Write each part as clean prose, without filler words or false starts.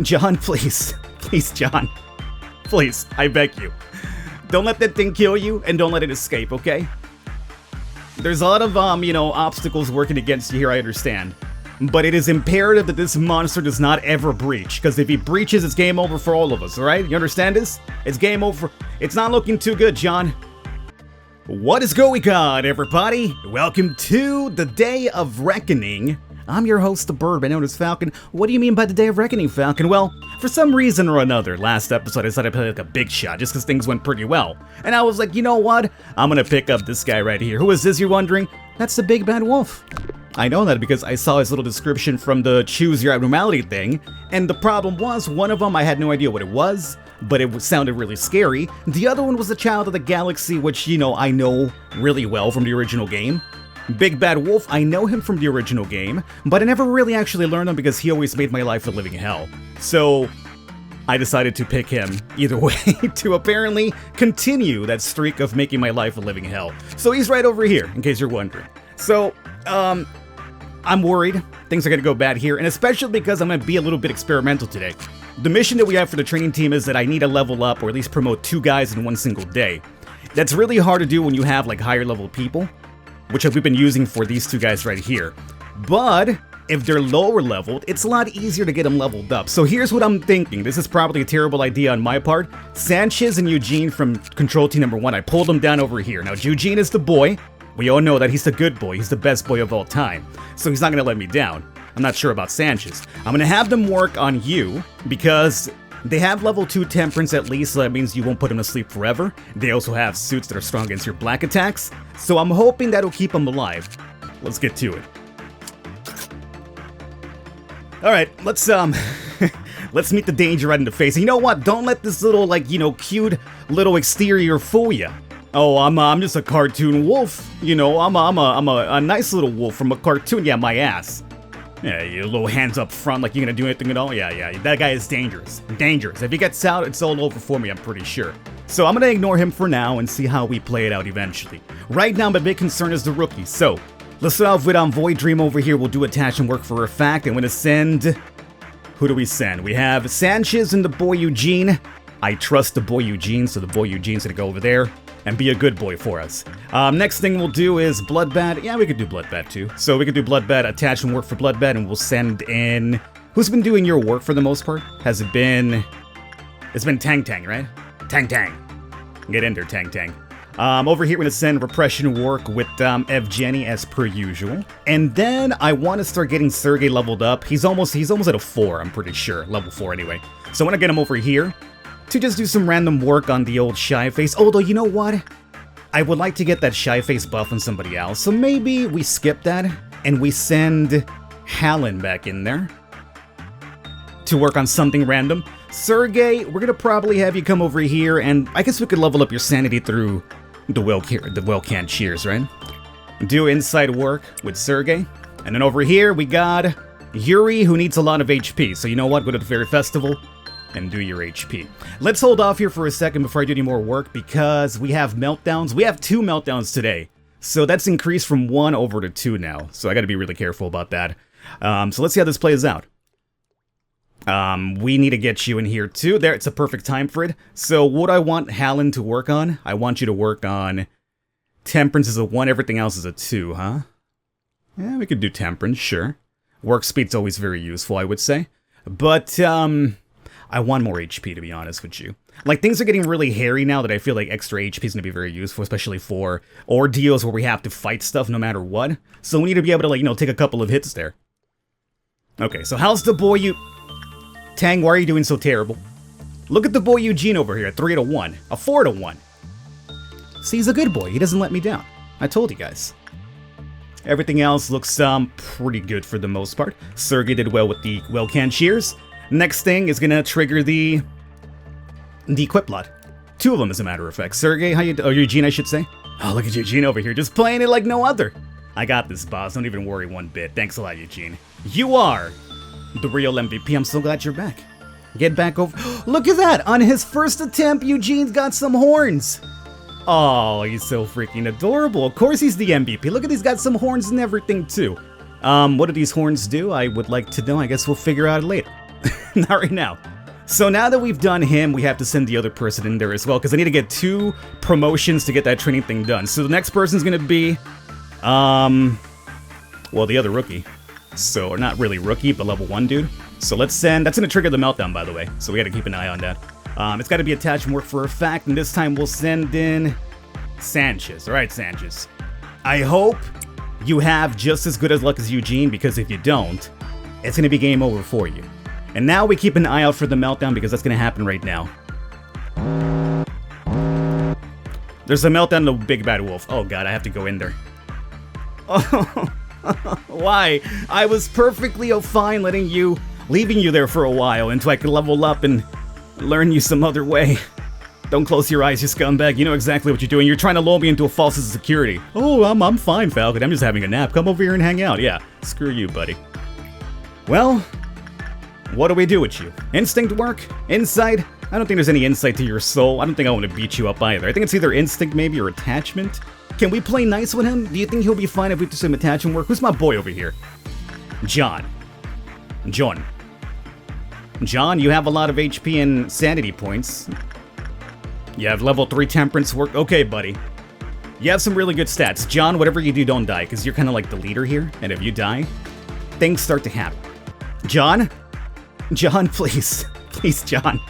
John, please. Please, John. Please, I beg you. Don't let that thing kill you, and don't let it escape, okay? There's a lot of, obstacles working against you here, I understand. But it is imperative that this monster does not ever breach, because if he breaches, it's game over for all of us, alright? You understand this? It's game over. It's not looking too good, John. What is going on, everybody? Welcome to the Day of Reckoning. I'm your host, the Bird, known as Falcon. What do you mean by the Day of Reckoning, Falcon? Well, for some reason or another, last episode I decided to play like a big shot just because things went pretty well. And I was like, you know what? I'm gonna pick up this guy right here. Who is this, you're wondering? That's the Big Bad Wolf. I know that because I saw his little description from the Choose Your Abnormality thing, and the problem was, one of them I had no idea what it was, but it sounded really scary. The other one was the Child of the Galaxy, which, I know really well from the original game. Big Bad Wolf, I know him from the original game, but I never really actually learned him because he always made my life a living hell. So, I decided to pick him either way to apparently continue that streak of making my life a living hell. So he's right over here, in case you're wondering. So, I'm worried things are going to go bad here, and especially because I'm going to be a little bit experimental today. The mission that we have for the training team is that I need to level up or at least promote 2 guys in one single day. That's really hard to do when you have like higher level people, which we've been using for these 2 guys right here. But if they're lower leveled, it's a lot easier to get them leveled up. So here's what I'm thinking. This is probably a terrible idea on my part. Sanchez and Eugene from Control Team number 1, I pulled them down over here. Now Eugene is the boy. We all know that he's the good boy. He's the best boy of all time. So he's not going to let me down. I'm not sure about Sanchez. I'm going to have them work on you because they have level 2 temperance at least, so that means you won't put them to sleep forever. They also have suits that are strong against your black attacks, so I'm hoping that'll keep them alive. Let's get to it. Alright, let's let's meet the danger right in the face. And you know what? Don't let this little, cute little exterior fool you. Oh, I'm just a cartoon wolf. I'm a nice little wolf from a cartoon. Yeah, my ass. Yeah, your little hands up front like you're gonna do anything at all? Yeah, that guy is dangerous. Dangerous. If he gets out, it's all over for me, I'm pretty sure. So I'm gonna ignore him for now and see how we play it out eventually. Right now, my big concern is the rookie. So, let's start off with Void Dream over here. We'll do attachment work for a fact. I'm gonna send... Who do we send? We have Sanchez and the boy Eugene. I trust the boy Eugene, so the boy Eugene's gonna go over there and be a good boy for us. Next thing we'll do is Bloodbath. Yeah, we could do Bloodbath too. So we could do Bloodbath, attachment work for Bloodbath, and we'll send in... Who's been doing your work for the most part? Has it been... It's been Tang Tang, right? Tang Tang. Get in there, Tang Tang. Over here we're gonna send repression work with Evgeny as per usual. And then I want to start getting Sergey leveled up. He's almost at a 4, I'm pretty sure. Level 4 anyway. So I want to get him over here to just do some random work on the old Shy Face. Although, you know what? I would like to get that Shy Face buff on somebody else. So maybe we skip that and we send Hallen back in there to work on something random. Sergey, we're going to probably have you come over here, and I guess we could level up your sanity through the well-canned cheers, right? Do inside work with Sergey. And then over here, we got Yuri, who needs a lot of HP. So you know what? Go to the Fairy Festival and do your HP. Let's hold off here for a second before I do any more work because we have meltdowns. We have 2 meltdowns today. So that's increased from 1 over to 2 now. So I got to be really careful about that. So let's see how this plays out. We need to get you in here too. There, it's a perfect time for it. So what I want Hallen to work on, I want you to work on Temperance is a 1, everything else is a 2, huh? Yeah, we could do Temperance, sure. Work speed's always very useful, I would say. But, I want more HP, to be honest with you. Like, things are getting really hairy now that I feel like extra HP is going to be very useful, especially for ordeals where we have to fight stuff no matter what. So we need to be able to, take a couple of hits there. Okay, so how's the boy Tang, why are you doing so terrible? Look at the boy Eugene over here, a 3 to 1, a 4 to 1. See, he's a good boy, he doesn't let me down. I told you guys. Everything else looks, pretty good for the most part. Sergey did well with the well-canned cheers. Next thing is gonna trigger the equip lot. 2 of them, as a matter of fact. Sergey, Eugene, I should say. Oh, look at Eugene over here, just playing it like no other. I got this, boss. Don't even worry one bit. Thanks a lot, Eugene. You are the real MVP. I'm so glad you're back. Get back over. Look at that! On his first attempt, Eugene's got some horns. Oh, he's so freaking adorable. Of course he's the MVP. Look at he's got some horns and everything too. What do these horns do? I would like to know. I guess we'll figure out later. Not right now. So now that we've done him, we have to send the other person in there as well, because I need to get 2 promotions to get that training thing done. So the next person's gonna be, well, the other rookie. So, or not really rookie, but level 1 dude. So let's send, that's gonna trigger the meltdown, by the way. So we gotta keep an eye on that. It's gotta be attachment work for a fact, and this time we'll send in Sanchez. All right, Sanchez. I hope you have just as good as luck as Eugene, because if you don't, it's gonna be game over for you. And now we keep an eye out for the meltdown, because that's gonna happen right now. There's a meltdown in the Big Bad Wolf. Oh god, I have to go in there. Oh, why? I was perfectly fine leaving you there for a while until I could level up and learn you some other way. Don't close your eyes, you scumbag. You know exactly what you're doing. You're trying to lull me into a false sense of security. Oh, I'm fine, Falcon. I'm just having a nap. Come over here and hang out. Yeah, screw you, buddy. Well, what do we do with you? Instinct work? Insight? I don't think there's any insight to your soul. I don't think I want to beat you up either. I think it's either instinct maybe or attachment. Can we play nice with him? Do you think he'll be fine if we do some attachment work? Who's my boy over here? John. John, you have a lot of HP and sanity points. You have level 3 temperance work. Okay, buddy. You have some really good stats. John, whatever you do, don't die, because you're kind of like the leader here. And if you die, things start to happen. John, please. Please, John.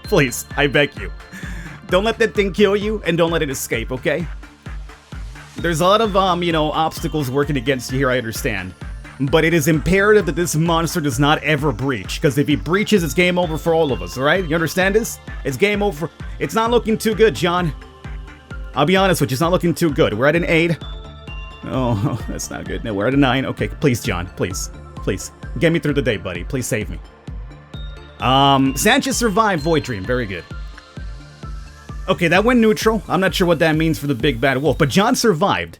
Please, I beg you. Don't let that thing kill you, and don't let it escape, okay? There's a lot of, obstacles working against you here, I understand. But it is imperative that this monster does not ever breach, because if he breaches, it's game over for all of us, alright? You understand this? It's game over. It's not looking too good, John. I'll be honest with you, it's not looking too good. We're at an 8. Oh, that's not good. No, we're at a 9. Okay, please, John. Please. Please. Get me through the day, buddy. Please save me. Sanchez survived Void Dream. Very good. Okay, that went neutral. I'm not sure what that means for the Big Bad Wolf, but John survived.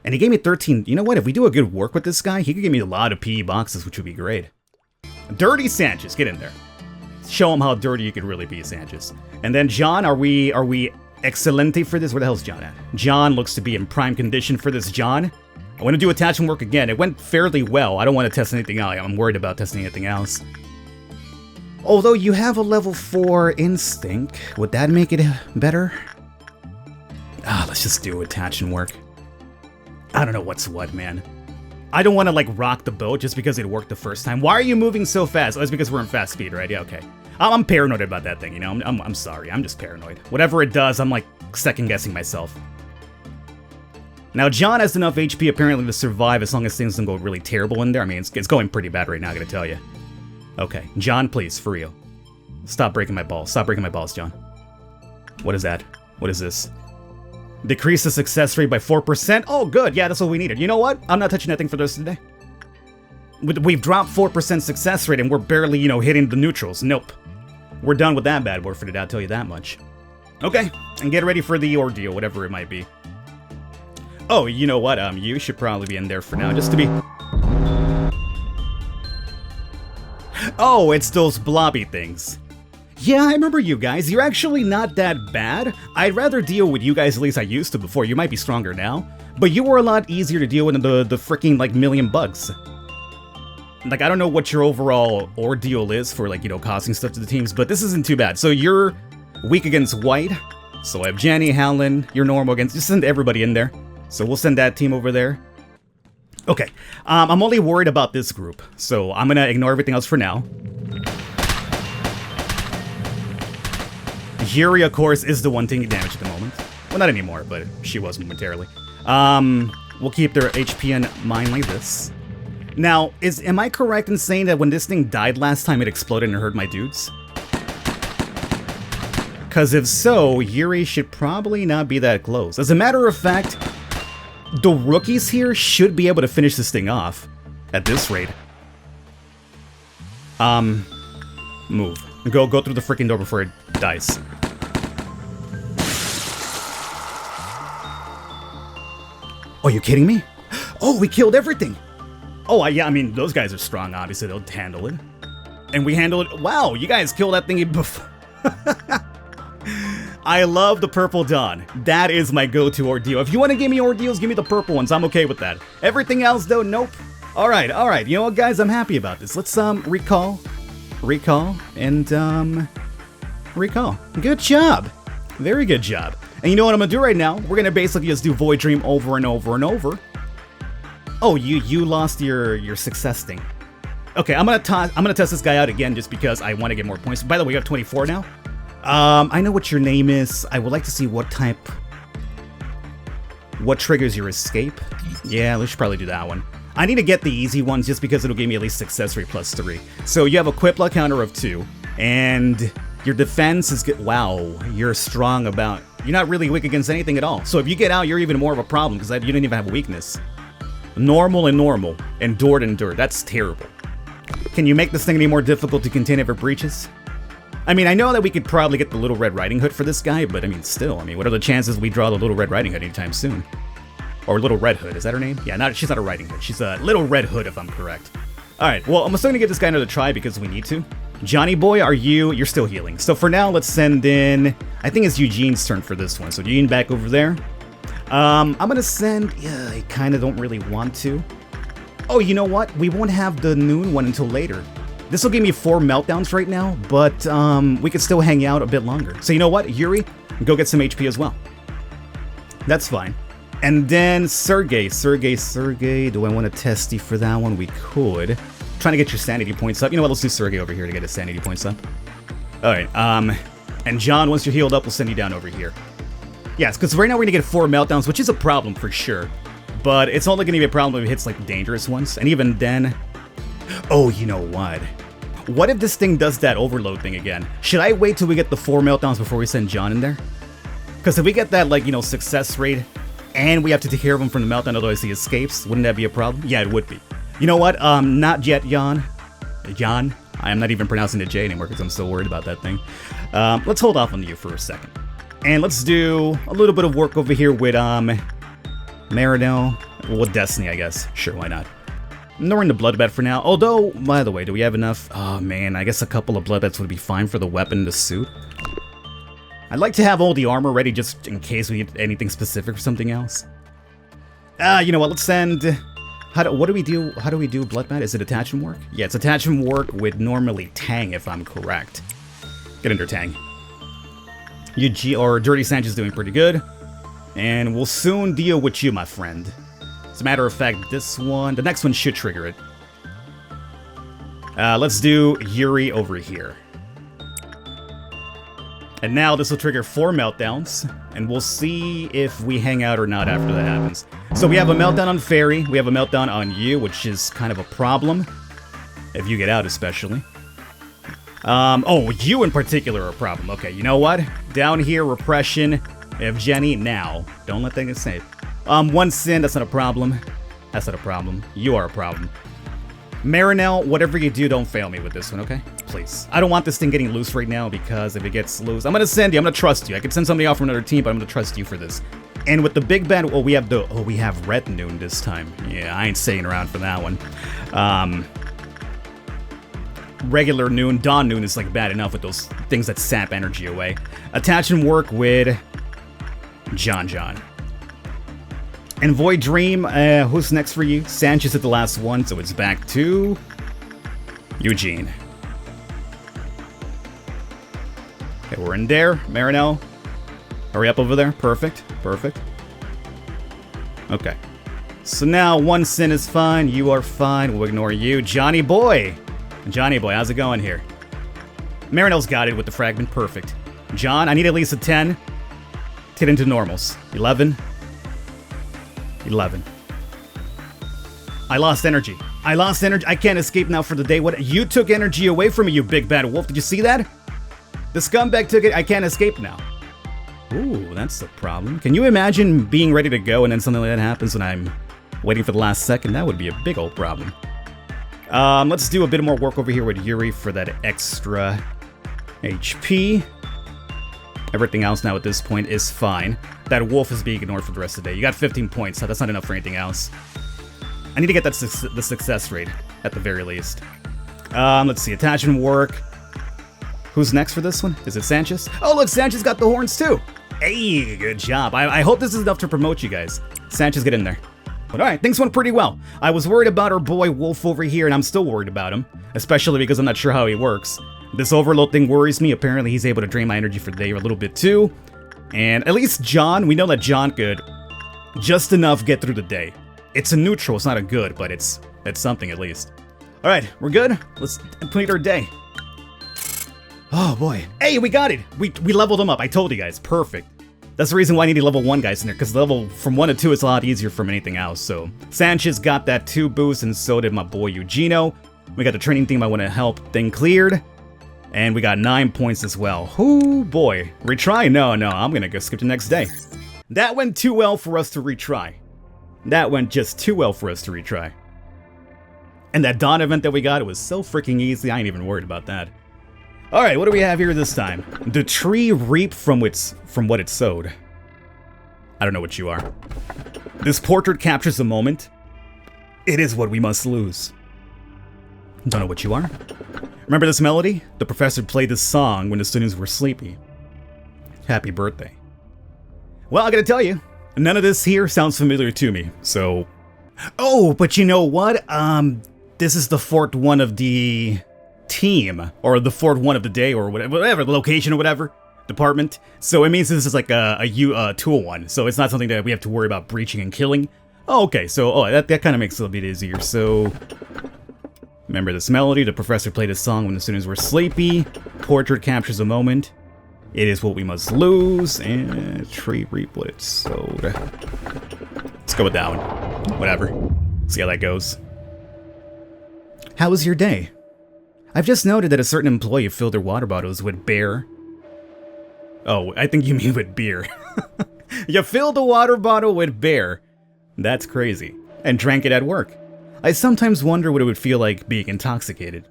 And he gave me 13. You know what? If we do a good work with this guy, he could give me a lot of PE boxes, which would be great. Dirty Sanchez, get in there. Show him how dirty you could really be, Sanchez. And then John, are we excelente for this? Where the hell's John at? John looks to be in prime condition for this. John, I want to do attachment work again. It went fairly well. I don't want to test anything out. I'm worried about testing anything else. Although you have a level 4 instinct, would that make it better? Let's just do attachment work. I don't know what's what, man. I don't want to, rock the boat just because it worked the first time. Why are you moving so fast? Oh, it's because we're in fast speed, right? Yeah, okay. I'm paranoid about that thing, I'm sorry. I'm just paranoid. Whatever it does, I'm, second-guessing myself. Now, John has enough HP, apparently, to survive as long as things don't go really terrible in there. I mean, it's going pretty bad right now, I gotta tell you. Okay. John, please, for real. Stop breaking my balls. Stop breaking my balls, John. What is that? What is this? Decrease the success rate by 4%. Oh, good. Yeah, that's what we needed. You know what? I'm not touching that thing for the rest of the day. We've dropped 4% success rate, and we're barely, hitting the neutrals. Nope. We're done with that bad boy for today, I'll tell you that much. Okay, and get ready for the ordeal, whatever it might be. Oh, you know what? You should probably be in there for now, just to be... Oh, it's those blobby things. Yeah, I remember you guys. You're actually not that bad. I'd rather deal with you guys, at least I used to before. You might be stronger now. But you were a lot easier to deal with than the freaking, million bugs. I don't know what your overall ordeal is for, causing stuff to the teams, but this isn't too bad. So you're weak against white. So I have Jenny, Howlin, you're normal against... Just send everybody in there. So we'll send that team over there. Okay, I'm only worried about this group. So I'm gonna ignore everything else for now. Yuri, of course, is the one taking damage at the moment. Well, not anymore, but she was momentarily. We'll keep their HP in mind like this. Now, am I correct in saying that when this thing died last time, it exploded and hurt my dudes? Because if so, Yuri should probably not be that close. As a matter of fact, the rookies here should be able to finish this thing off at this rate. Move. Go through the freaking door before it dies. Oh, you kidding me? Oh, we killed everything! Oh, yeah, I mean, those guys are strong, obviously, they'll handle it. And we handle it. Wow, you guys killed that thingy before. I love the Purple Dawn. That is my go-to ordeal. If you want to give me ordeals, give me the purple ones. I'm okay with that. Everything else, though, nope. Alright. You know what, guys? I'm happy about this. Let's, recall. recall, and recall. Good job. Very good job. And you know what I'm gonna do right now? We're gonna basically just do Void Dream over and over and over. Oh, you lost your success thing. Okay, I'm gonna test this guy out again just because I want to get more points. By the way, we have 24 now. I know what your name is. I would like to see what triggers your escape. Yeah, we should probably do that one. I need to get the easy ones just because it'll give me at least success rate plus 3. So you have a quip luck counter of 2, and your defense is good. Wow, you're strong about. You're not really weak against anything at all. So if you get out, you're even more of a problem because you didn't even have a weakness. Normal and normal. Endured. That's terrible. Can you make this thing any more difficult to contain if it breaches? I mean, I know that we could probably get the Little Red Riding Hood for this guy, but I mean, still, what are the chances we draw the Little Red Riding Hood anytime soon? Or Little Red Hood, is that her name? Yeah, she's not a Riding Hood. She's a Little Red Hood, if I'm correct. Alright, well, I'm still gonna give this guy another try because we need to. Johnny Boy, you're still healing. So for now, let's send in, I think it's Eugene's turn for this one. So Eugene back over there. I'm gonna send, yeah, I kinda don't really want to. Oh, you know what? We won't have the noon one until later. This will give me 4 meltdowns right now, but we could still hang out a bit longer. So you know what, Yuri, go get some HP as well. That's fine. And then Sergey, do I want to test you for that one? We could. Trying to get your sanity points up. You know what, let's do Sergey over here to get his sanity points up. Alright, and John, once you're healed up, we'll send you down over here. Yes, because right now we're going to get 4 meltdowns, which is a problem for sure. But it's only going to be a problem if it hits, like, dangerous ones. And even then... Oh, you know what? What if this thing does that overload thing again? Should I wait till we get the 4 meltdowns before we send John in there? Because if we get that, like, success rate, and we have to take care of him from the meltdown, otherwise he escapes, wouldn't that be a problem? Yeah, it would be. You know what? Not yet, Jan. Jan? I am not even pronouncing the J anymore because I'm still worried about that thing. Let's hold off on you for a second. And let's do a little bit of work over here with, Marinel. Well, Destiny, I guess. Sure, why not? No, we're in the Bloodbath for now. Although, by the way, do we have enough? Oh, man, I guess a couple of Bloodbaths would be fine for the weapon and the suit. I'd like to have all the armor ready just in case we need anything specific or something else. You know what? Let's send... What do we do? How do we do Bloodbath? Is it attachment work? Yeah, it's attachment work with normally Tang, if I'm correct. Get under Tang. Or Dirty Sanchez doing pretty good. And we'll soon deal with you, my friend. As a matter of fact, the next one should trigger it. Let's do Yuri over here. And now this will trigger 4 meltdowns, and we'll see if we hang out or not after that happens. So we have a meltdown on Fairy, we have a meltdown on you, which is kind of a problem. If you get out, especially. Oh, you in particular are a problem. Okay, you know what? Down here, Repression, Evgeny, now. Don't let things say. 1 sin, that's not a problem. That's not a problem. You are a problem. Marinel, whatever you do, don't fail me with this one, okay? Please. I don't want this thing getting loose right now, because if it gets loose, I'm gonna send you, I'm gonna trust you. I could send somebody off from another team, but I'm gonna trust you for this. And with the big bad, we have Red Noon this time. Yeah, I ain't staying around for that one. Regular Noon, Dawn Noon is like bad enough with those things that sap energy away. Attach and work with John. And Void Dream, who's next for you? Sanchez at the last one, so it's back to Eugene. Okay, we're in there. Marinel, hurry up over there. Perfect. Okay. So now 1 sin is fine. You are fine. We'll ignore you. Johnny Boy, how's it going here? Marinel's got it with the fragment. Perfect. John, I need at least a 10 to get into normals. 11. I lost energy. I can't escape now for the day. What? You took energy away from me, you big bad wolf. Did you see that? The scumbag took it. I can't escape now. Ooh, that's the problem. Can you imagine being ready to go and then something like that happens when I'm waiting for the last second? That would be a big old problem. Let's do a bit more work over here with Yuri for that extra HP. Everything else now at this point is fine. That wolf is being ignored for the rest of the day. You got 15 points, so that's not enough for anything else. I need to get that the success rate, at the very least. Let's see, attachment work. Who's next for this one? Is it Sanchez? Oh, look, Sanchez got the horns too! Hey, good job. I hope this is enough to promote you guys. Sanchez, get in there. But alright, things went pretty well. I was worried about our boy Wolf over here, and I'm still worried about him. Especially because I'm not sure how he works. This overload thing worries me. Apparently he's able to drain my energy for the day a little bit too. And at least John, we know that John could just enough get through the day. It's a neutral, it's not a good, but it's something at least. Alright, we're good. Let's complete our day. Oh boy. Hey, we got it! We leveled him up, I told you guys. Perfect. That's the reason why I needed level 1 guys in there, because level from 1 to 2 is a lot easier from anything else. So, Sanchez got that 2 boost, and so did my boy Eugenio. We got the training theme I want to help thing cleared. And we got 9 points as well. Oh boy. Retry? No, I'm gonna go skip the next day. That went too well for us to retry. That went just too well for us to retry. And that dawn event that we got, it was so freaking easy, I ain't even worried about that. Alright, what do we have here this time? The tree reaped from what it sowed. I don't know what you are. This portrait captures the moment. It is what we must lose. Don't know what you are. Remember this melody? The professor played this song when the students were sleepy. Happy birthday. Well, I gotta tell you, none of this here sounds familiar to me, so... Oh, but you know what? This is the fourth one of the... team, or the fourth one of the day, or whatever, the location or whatever, department. So it means this is like a tool one, so it's not something that we have to worry about breaching and killing. Oh, okay, so that kind of makes it a little bit easier. So, remember this melody, the professor played a song when the students were sleepy, portrait captures a moment, it is what we must lose, and tree reap what it sowed. Let's go with that one. Whatever. See how that goes. How was your day? I've just noted that a certain employee filled their water bottles with beer. Oh, I think you mean with beer. You filled a water bottle with beer. That's crazy. And drank it at work. I sometimes wonder what it would feel like being intoxicated.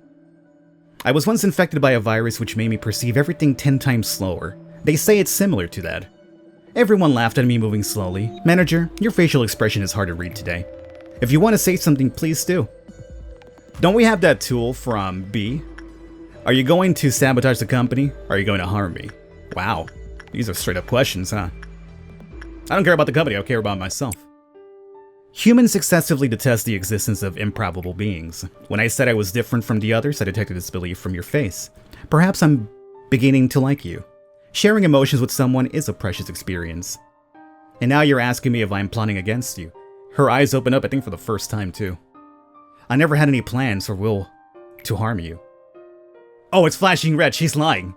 I was once infected by a virus which made me perceive everything 10 times slower. They say it's similar to that. Everyone laughed at me moving slowly. Manager, your facial expression is hard to read today. If you want to say something, please do. Don't we have that tool from B? Are you going to sabotage the company? Or are you going to harm me? Wow. These are straight up questions, huh? I don't care about the company, I care about myself. Humans excessively detest the existence of improbable beings. When I said I was different from the others, I detected disbelief from your face. Perhaps I'm beginning to like you. Sharing emotions with someone is a precious experience. And now you're asking me if I'm plotting against you. Her eyes open up, I think for the first time too. I never had any plans or will to harm you. Oh, it's flashing red. She's lying.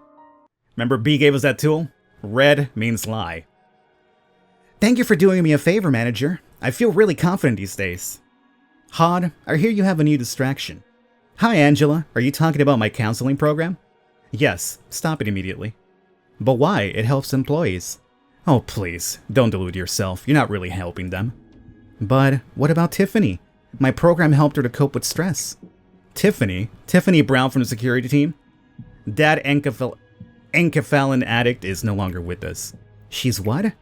Remember B gave us that tool? Red means lie. Thank you for doing me a favor, manager. I feel really confident these days. Hod, I hear you have a new distraction. Hi, Angela. Are you talking about my counseling program? Yes. Stop it immediately. But why? It helps employees. Oh, please. Don't delude yourself. You're not really helping them. But what about Tiffany? My program helped her to cope with stress. Tiffany Brown from the security team? That enkephalin addict is no longer with us. She's what?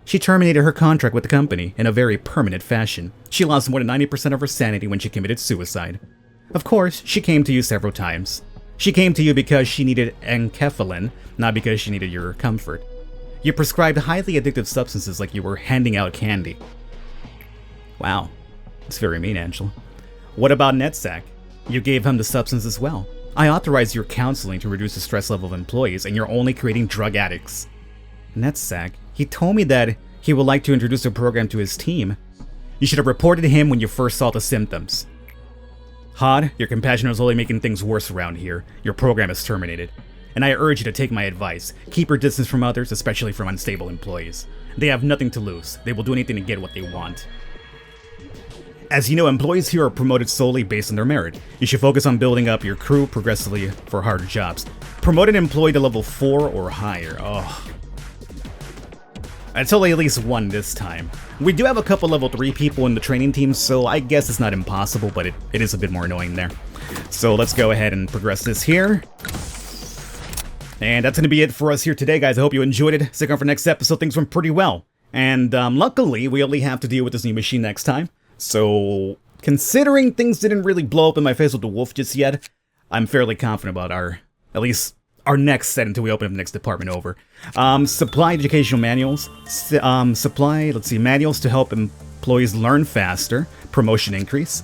She terminated her contract with the company in a very permanent fashion. She lost more than 90% of her sanity when she committed suicide. Of course, she came to you several times. She came to you because she needed enkephalin, not because she needed your comfort. You prescribed highly addictive substances like you were handing out candy. Wow. It's very mean, Angela. What about Netsack? You gave him the substance as well. I authorized your counseling to reduce the stress level of employees, and you're only creating drug addicts. Netsack, he told me that he would like to introduce a program to his team. You should have reported him when you first saw the symptoms. Hod, your compassion is only making things worse around here. Your program is terminated. And I urge you to take my advice. Keep your distance from others, especially from unstable employees. They have nothing to lose. They will do anything to get what they want. As you know, employees here are promoted solely based on their merit. You should focus on building up your crew progressively for harder jobs. Promote an employee to level 4 or higher. Oh. I'd totally at least one this time. We do have a couple level 3 people in the training team, so I guess it's not impossible, but it is a bit more annoying there. So let's go ahead and progress this here. And that's going to be it for us here today, guys. I hope you enjoyed it. Stick around for next episode. Things went pretty well. And luckily, we only have to deal with this new machine next time. So, considering things didn't really blow up in my face with the wolf just yet, I'm fairly confident about at least our next set until we open up the next department over. Supply educational manuals. Supply, let's see, manuals to help Employees learn faster. Promotion increase.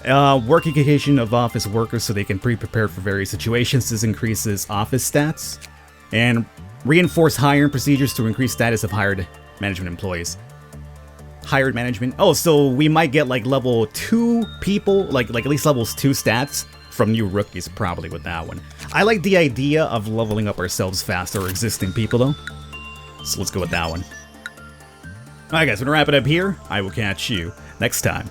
Working occasion of office workers so they can prepare for various situations. This increases office stats. And reinforce hiring procedures to increase status of hired management employees. Hired management. Oh, so we might get like level 2 people, like at least levels 2 stats from new rookies probably with that one. I like the idea of leveling up ourselves faster or existing people though. So let's go with that one. Alright guys, we're gonna wrap it up here. I will catch you next time.